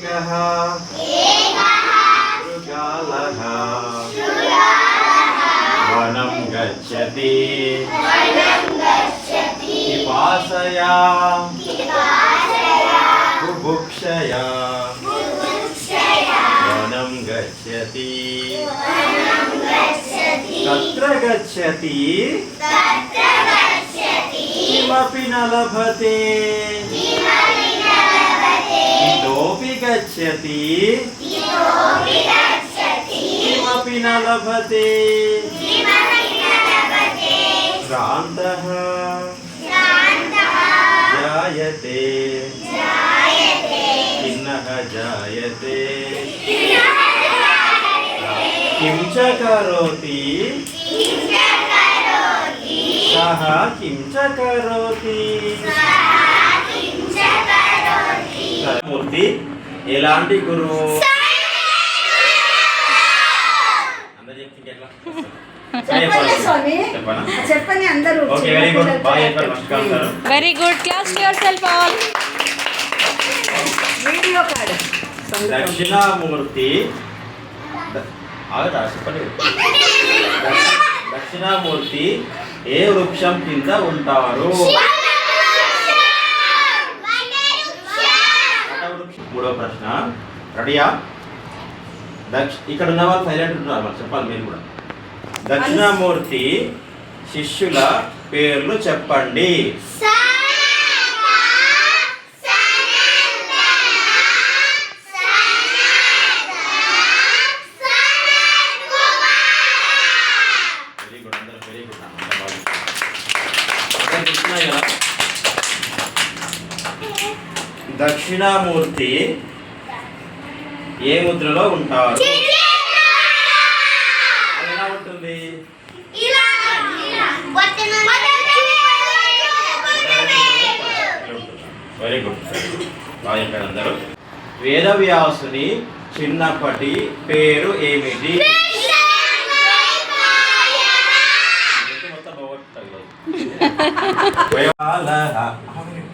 एकः शृगालः वनं गच्छति पिपासया बुभुक्षया वनं गच्छति तत्र गच्छति किमपि न लभते इतोपि गच्छति किमपि न लभते श्रान्तः जायते खिन्नः जायते किं च करोति सः किं च करोति మూర్తి ఎలాంటి గురువు చెప్పండి అందరూ. Very good class yourself all. Video card. Dakshinamurthy Dakshinamurthy ఏ వృక్షం కింద ఉంటారు? మూడవ ప్రశ్న రెడీయా? ఇక్కడ ఉన్న వాళ్ళు సైలెంట్ ఉన్నారు, మరి చెప్పాలి మీరు కూడా. దక్షిణామూర్తి శిష్యుల పేర్లు చెప్పండి. వెరీ గుడ్ అందరూ, వెరీ గుడ్. దక్షిణామూర్తి ఏ ముద్రలో ఉంటారు? ఎలా ఉంటుంది? వెరీ గుడ్, బాగా చెప్పారు అందరూ. వేదవ్యాసుని చిన్నప్పటి పేరు ఏమిటి?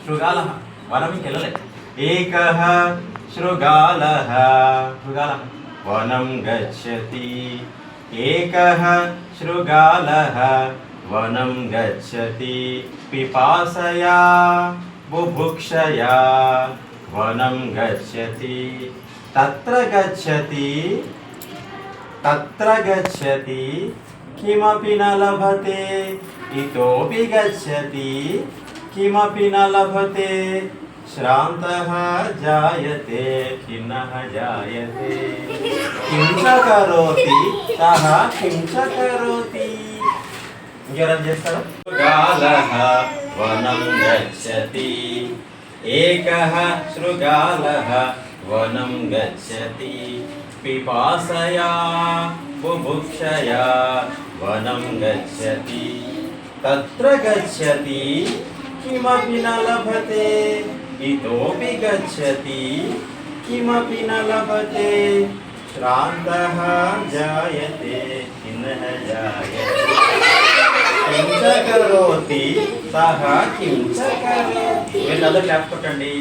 శృగాలః వనం కెళ్ళలే. ఏకః శృగాలః వనం గచ్చతి. ఏకః శృగాలః వనం గచ్చతి. పిపాసయా బుభుక్షయా వనం గచ్చతి. తత్ర గచ్చతి కిమపి న లభతే. ఇతోపి గచ్చతి किमपि न लभते. श्रान्तः जायते खिन्नः जायते. किं च करोति सः किं च करोति. ఇంకెవరైనా చేస్తారా? శృగాలः వనం గచ్చతి. ఏకः శృగాలः వనం గచ్చతి. పిపాసయా బుభుక్షయా వనం గచ్చతి. తత్ర గచ్చతి किमपि न लभते. इतोपि गच्छति किमपि न लभते. श्रान्तः जायते खिन्नः जायते. किं च करोति सः किं च करोति. వీళ్ళందరూ క్లాప్ కొట్టండి.